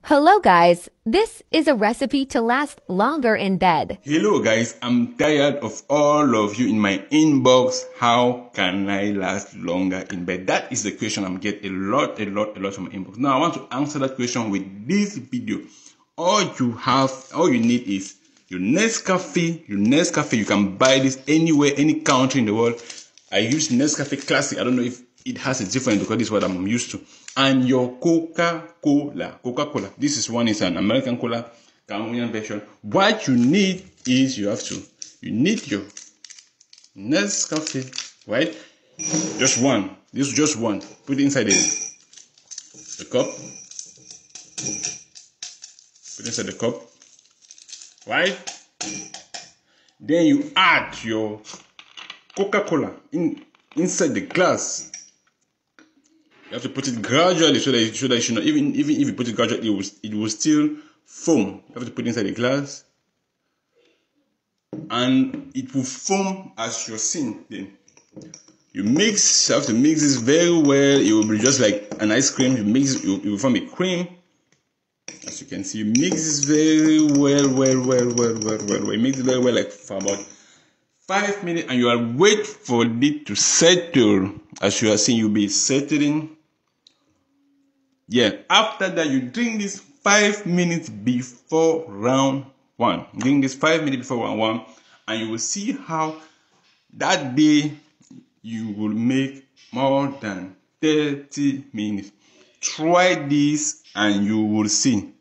Hello guys, this is a recipe to last longer in bed. Hello guys, I'm tired of all of you in my inbox. How can I last longer in bed? That is the question I'm getting a lot from my inbox. Now I want to answer that question with this video. All you need is your Nescafe. You can buy this anywhere, any country in the world. I use Nescafe Classic. I don't know if it has a difference because this is what I'm used to. And your Coca-Cola. This is an American cola, Cameroonian version. What you need is you need your Nescafe, right? Just one. This is just one. Put it inside the cup. Put it inside the cup, right? Then you add your Coca-Cola inside the glass. You have to put it gradually so that you should not, even if you put it gradually, it will still foam. You have to put it inside the glass, and it will foam as you're seeing. Then you have to mix this very well. It will be just like an ice cream. It will form a cream. As you can see, you mix this very well. You mix it very well, like for about 5 minutes, and you are wait for it to settle. As you are seeing, you'll be settling. Yeah, after that, you drink this 5 minutes before round 1. Drink this 5 minutes before round 1, and you will see how that day you will make more than 30 minutes. Try this and you will see.